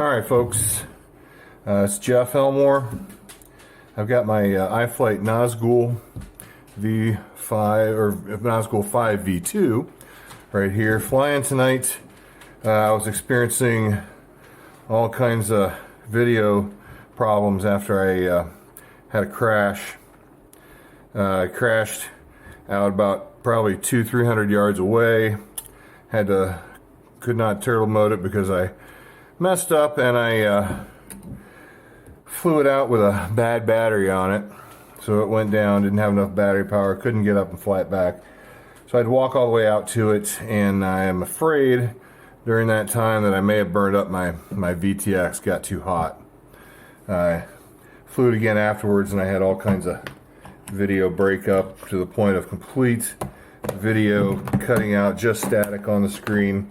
Alright folks, it's Jeff Elmore. I've got my iFlight Nazgul V5 or Nazgul 5 V2 right here flying tonight. I was experiencing all kinds of video problems after I had a crash. I crashed out about probably 200-300 yards away. Could not turtle mode it because I messed up and I flew it out with a bad battery on it. So it went down, didn't have enough battery power, couldn't get up and fly it back. So I had to walk all the way out to it, and I am afraid during that time that I may have burned up my VTX, got too hot. I flew it again afterwards and I had all kinds of video breakup to the point of complete video cutting out, just static on the screen.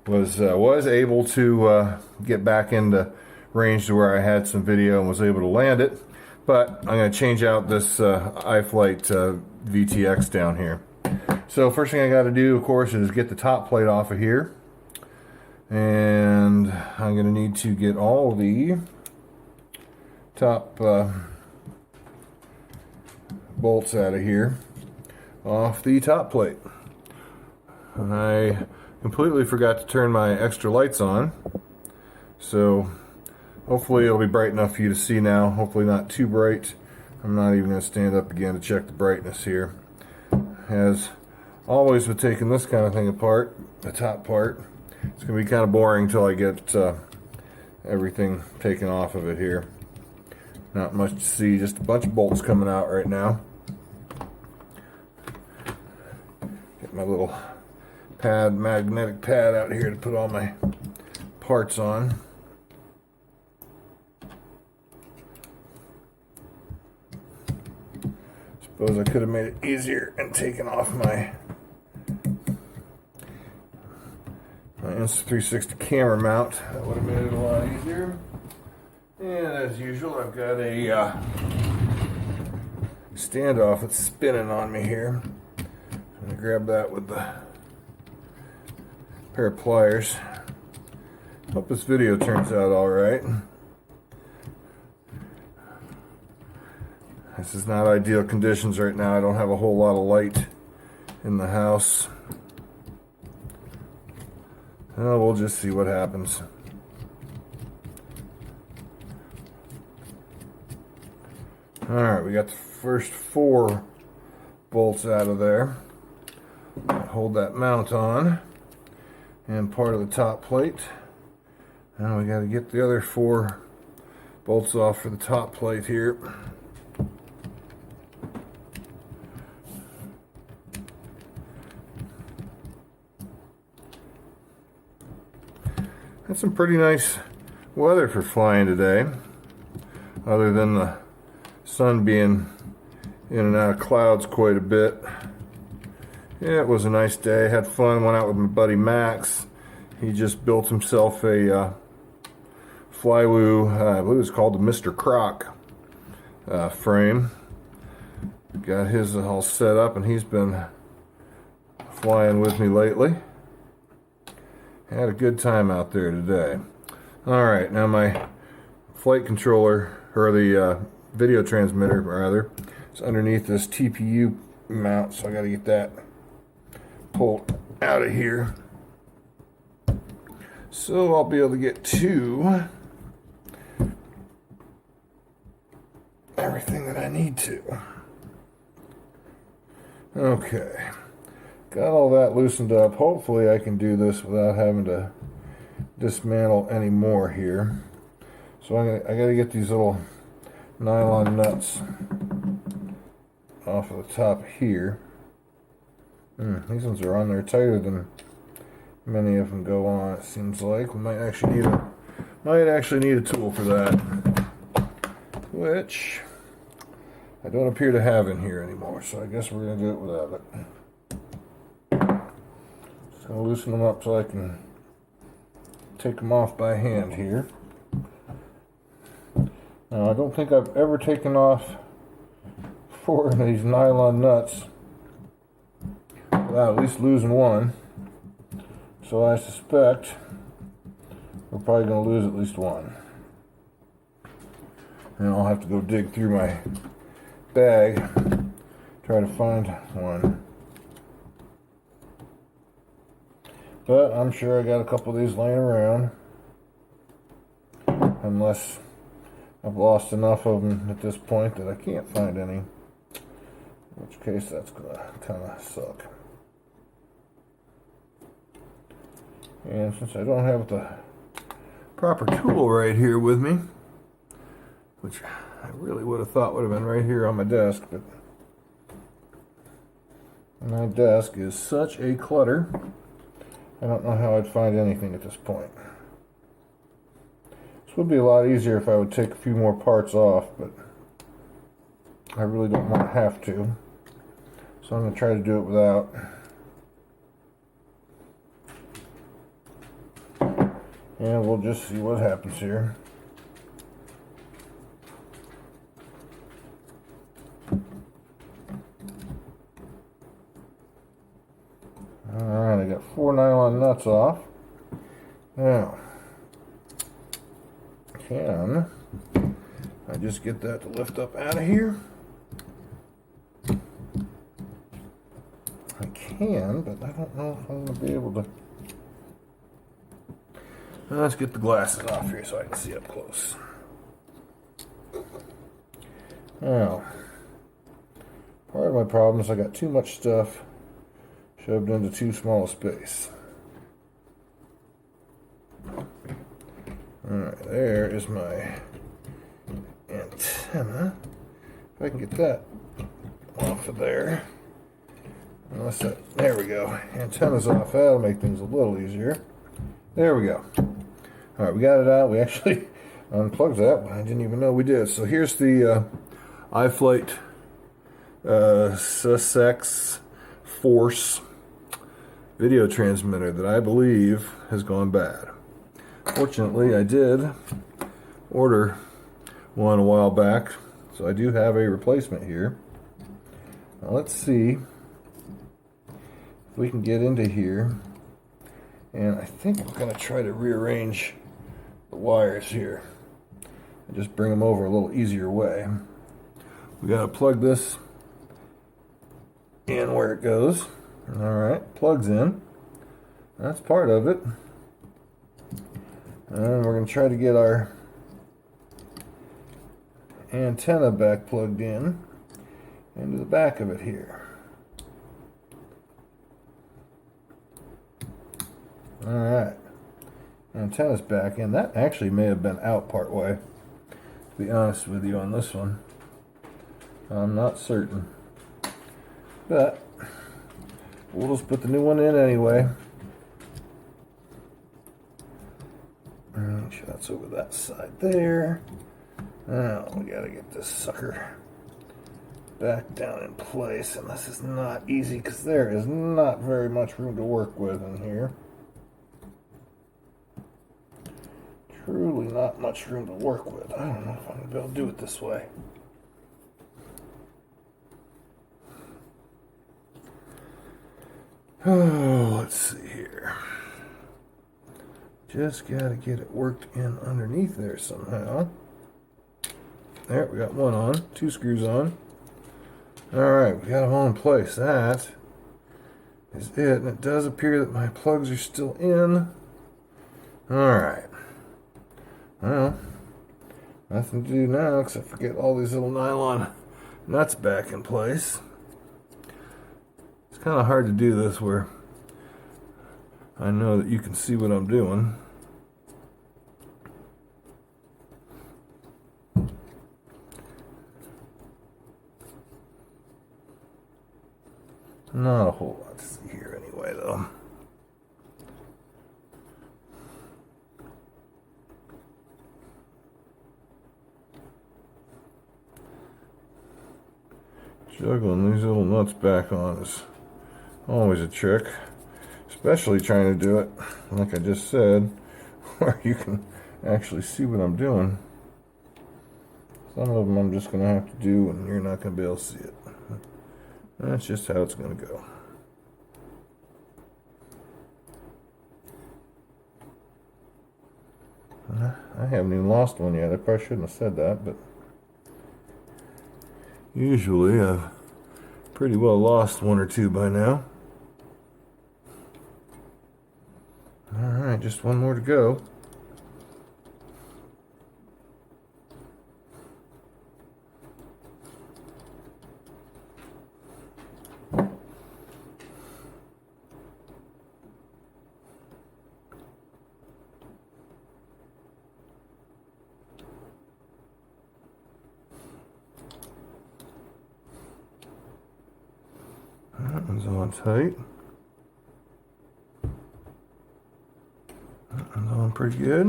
Was able to get back into range to where I had some video and was able to land it, but I'm going to change out this iFlight VTX down here. So first thing I got to do, of course, is get the top plate off of here, and I'm going to need to get all the top bolts out of here off the top plate. And I completely forgot to turn my extra lights on, so hopefully it'll be bright enough for you to see now. Hopefully not too bright. I'm not even going to stand up again to check the brightness here. As always with taking this kind of thing apart, the top part, it's going to be kind of boring until I get everything taken off of it here. Not much to see, just a bunch of bolts coming out right now. Get my little magnetic pad out here to put all my parts on. Suppose I could have made it easier and taken off my Insta360 camera mount. That would have made it a lot easier. And as usual, I've got a standoff that's spinning on me here. I'm going to grab that with the pair of pliers. Hope this video turns out alright. This is not ideal conditions right now. I don't have a whole lot of light in the house. We'll just see what happens. Alright, we got the first 4 bolts out of there. Hold that mount on. And part of the top plate. Now we got to get the other 4 bolts off for the top plate here. Had some pretty nice weather for flying today, other than the sun being in and out of clouds quite a bit. Yeah, it was a nice day. Had fun. Went out with my buddy Max. He just built himself a Flywoo, I believe it's called the Mr. Croc frame. Got his all set up, and he's been flying with me lately. Had a good time out there today. Alright, now my flight controller, or the video transmitter rather, is underneath this TPU mount, so I got to get that pulled out of here. So I'll be able to get to everything that I need to. Okay. Got all that loosened up. Hopefully I can do this without having to dismantle any more here. So I got to get these little nylon nuts off of the top here. These ones are on there tighter than many of them go on, it seems like. We might actually need a tool for that, which I don't appear to have in here anymore, so I guess we're going to do it without it. Just going to loosen them up so I can take them off by hand here. Now, I don't think I've ever taken off 4 of these nylon nuts without at least losing one. So I suspect we're probably going to lose at least one. And I'll have to go dig through my bag, try to find one. But I'm sure I got a couple of these laying around. Unless I've lost enough of them at this point that I can't find any. In which case that's going to kind of suck. And since I don't have the proper tool right here with me, which I really would have thought would have been right here on my desk, but my desk is such a clutter, I don't know how I'd find anything at this point. This would be a lot easier if I would take a few more parts off, but I really don't want to have to. So I'm going to try to do it without. And we'll just see what happens here. Alright, I got 4 nylon nuts off. Now, can I just get that to lift up out of here? I can, but I don't know if I'm going to be able to. Let's get the glasses off here so I can see up close. Now, part of my problem is I got too much stuff shoved into too small a space. Alright, there is my antenna. If I can get that off of there. Unless that, there we go. Antenna's off. That'll make things a little easier. There we go. Alright, we got it out. We actually unplugged that one. I didn't even know we did. So here's the iFlight Sussex Force video transmitter that I believe has gone bad. Fortunately, I did order one a while back, so I do have a replacement here. Now let's see if we can get into here. And I think we're going to try to rearrange the wires here and just bring them over a little easier way. We got to plug this in where it goes. Alright, plugs in. That's part of it. And we're going to try to get our antenna back plugged in into the back of it here. Alright, antenna's back in. That actually may have been out part way, to be honest with you on this one. I'm not certain. But we'll just put the new one in anyway. Make sure that's over that side there. Now we gotta get this sucker back down in place, and this is not easy because there is not very much room to work with in here. Truly not much room to work with. I don't know if I'm gonna be able to do it this way. Oh, let's see here. Just gotta get it worked in underneath there somehow. There, we got one on, 2 screws on. Alright, we got them all in place. That is it. And it does appear that my plugs are still in. Alright. Well, nothing to do now except for get all these little nylon nuts back in place. It's kind of hard to do this where I know that you can see what I'm doing. Not a whole lot to see here anyway, though. Juggling these little nuts back on is always a trick, especially trying to do it, like I just said, where you can actually see what I'm doing. Some of them I'm just going to have to do and you're not going to be able to see it. That's just how it's going to go. I haven't even lost one yet. I probably shouldn't have said that, but usually I've pretty well lost one or two by now. Alright, just one more to go. That one's on tight. That one's on pretty good.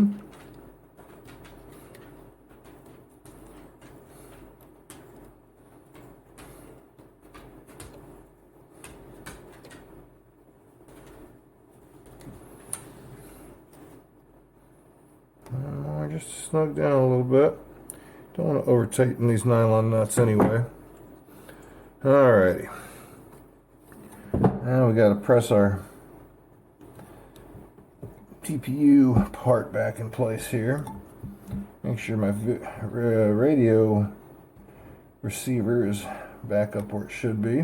One more, just to snug down a little bit. Don't want to over tighten these nylon nuts anyway. Alrighty. Now we got to press our TPU part back in place here. Make sure my radio receiver is back up where it should be.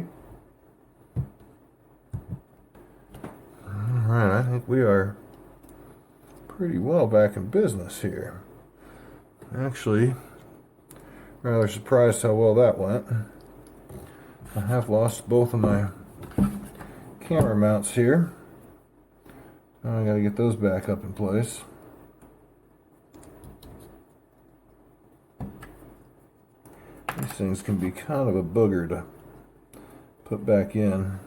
Alright, I think we are pretty well back in business here. Actually, rather surprised how well that went. I have lost both of my camera mounts here. Now I gotta get those back up in place. These things can be kind of a booger to put back in.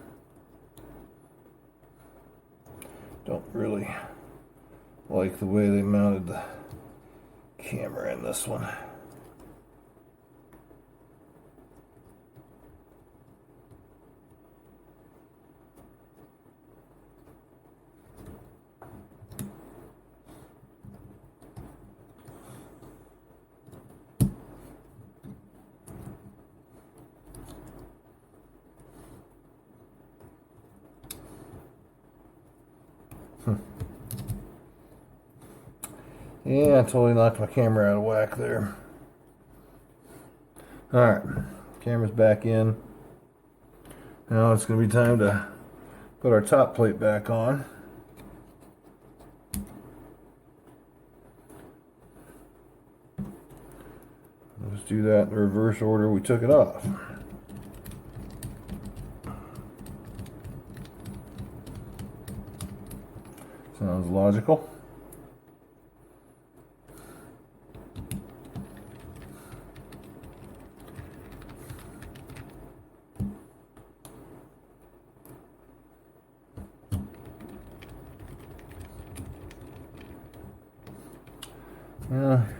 Don't really like the way they mounted the camera in this one. Yeah, I totally knocked my camera out of whack there. Alright, camera's back in. Now it's going to be time to put our top plate back on. Let's do that in the reverse order we took it off. Sounds logical.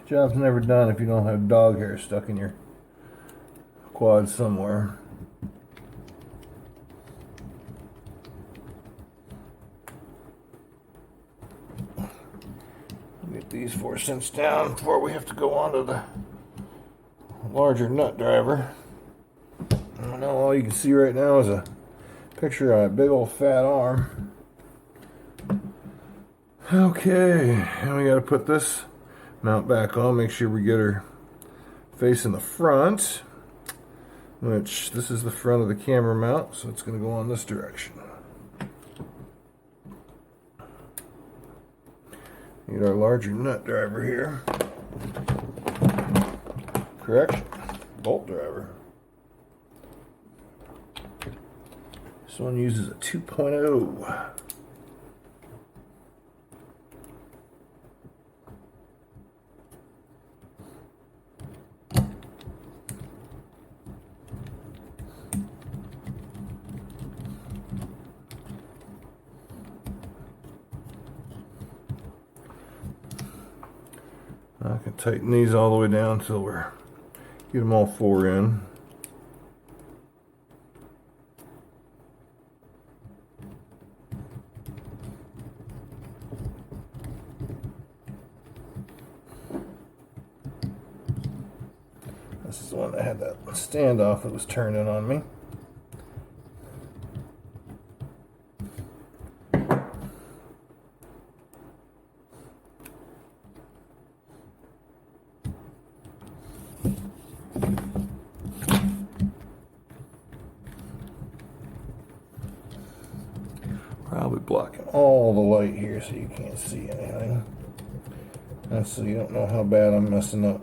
Job's never done if you don't have dog hair stuck in your quad somewhere. Get these 4 cents down before we have to go on to the larger nut driver. I know all you can see right now is a picture of a big old fat arm. Okay, and we got to put this mount back on. Make sure we get her facing the front, which this is the front of the camera mount, so it's going to go on this direction. Need our larger nut driver here. Correction, bolt driver. This one uses a 2.0. I can tighten these all the way down until we're get them all 4 in. This is the one that had that standoff that was turning on me. blocking all the light here so you can't see anything. And so you don't know how bad I'm messing up.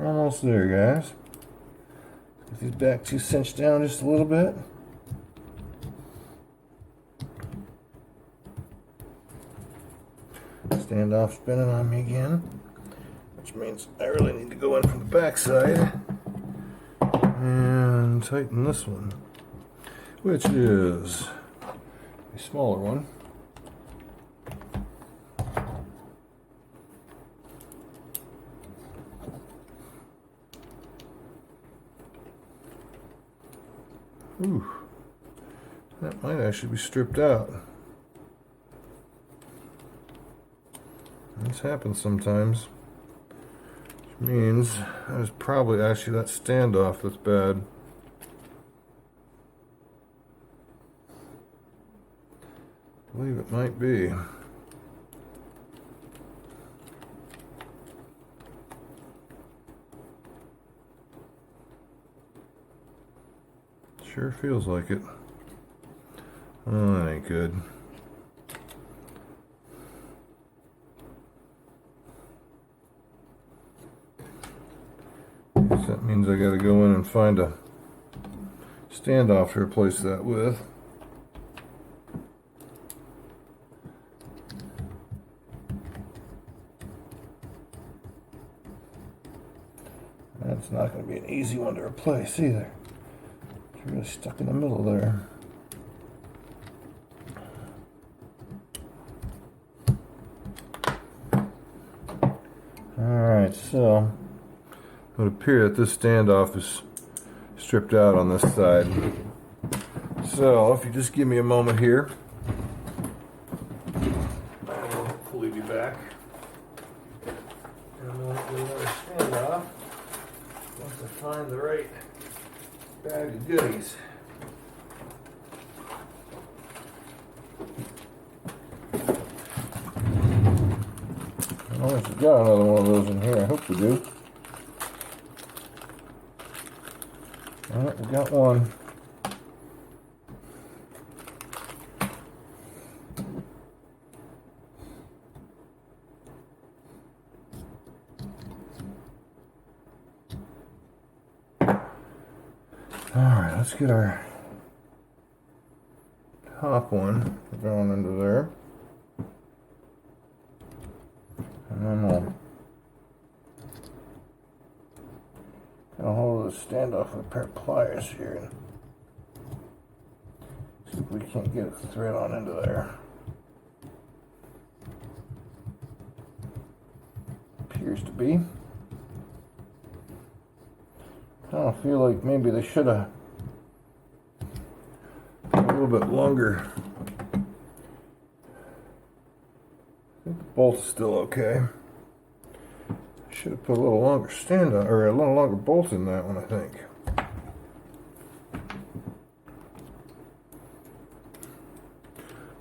Almost there, guys. Get these back two cinched down just a little bit. Standoff spinning on me again, which means I really need to go in from the back side and tighten this one, which is a smaller one. Ooh, that might actually be stripped out. This happens sometimes, which means that was probably actually that standoff that's bad. I believe it might be. Sure feels like it. Oh, that ain't good. That means I gotta go in and find a standoff to replace that with. That's not going to be an easy one to replace either. It's really stuck in the middle there. Alright, so it would appear that this standoff is stripped out on this side. So if you just give me a moment here, I will hopefully be back. And we'll do another standoff once I find the right bag of goodies. I don't know if we've got another one of those in here. I hope we do. Alright, we got one. Alright, let's get our top one going into there. And then we'll get a hold of the standoff with a pair of pliers here and see if we can't get a thread on into there. Appears to be. I don't feel like maybe they should have a little bit longer. I think the bolt's still okay. Should have put a little longer standoff, or a little longer bolt in that one, I think.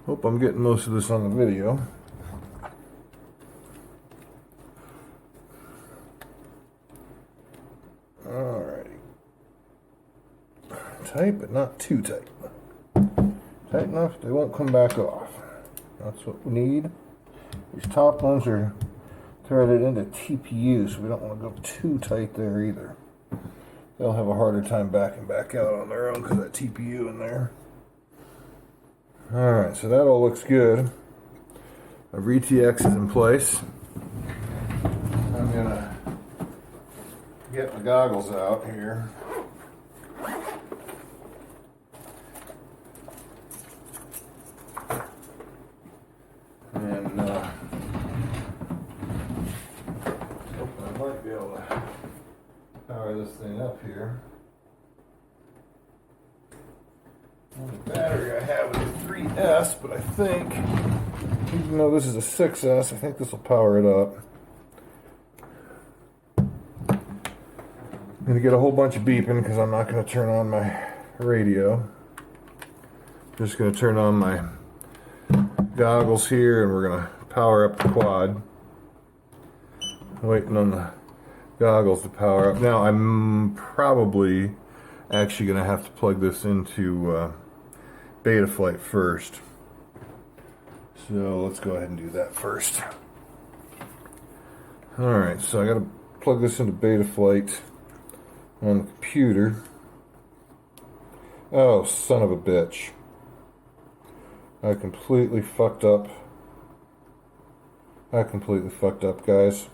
Hope I'm getting most of this on the video. Alrighty. Tight, but not too tight. Tight enough they won't come back off. That's what we need. These top ones are threaded into TPU, so we don't want to go too tight there either. They'll have a harder time backing back out on their own because of that TPU in there. Alright, so that all looks good. Our VTX is in place. I'm gonna get my goggles out here. And I might be able to power this thing up here. Well, the battery I have is a 3S, but I think, even though this is a 6S, I think this will power it up. I'm going to get a whole bunch of beeping because I'm not going to turn on my radio. Just going to turn on my goggles here and we're going to power up the quad. Waiting on the goggles to power up. Now I'm probably actually going to have to plug this into Betaflight first. So let's go ahead and do that first. Alright, so I got to plug this into Betaflight on the computer. Oh, son of a bitch. I completely fucked up. Guys.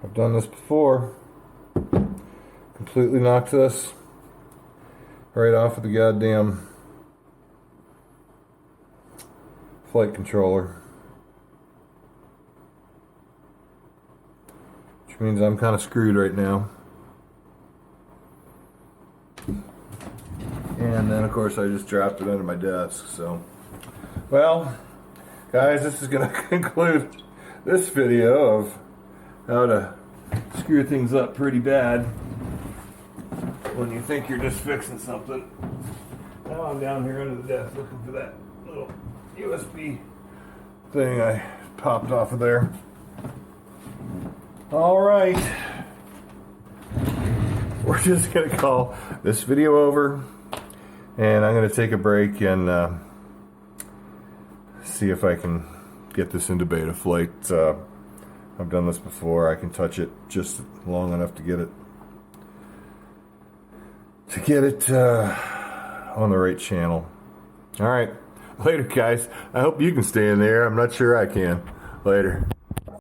I've done this before. Completely knocked this right off of the goddamn flight controller. Which means I'm kind of screwed right now. And then of course I just dropped it under my desk, so. Well, guys, this is going to conclude this video of how to screw things up pretty bad when you think you're just fixing something. Now I'm down here under the desk looking for that little USB thing I popped off of there. Alright. We're just going to call this video over. And I'm going to take a break and see if I can get this into Betaflight. I've done this before. I can touch it just long enough to get it on the right channel. All right, later, guys. I hope you can stay in there. I'm not sure I can. Later.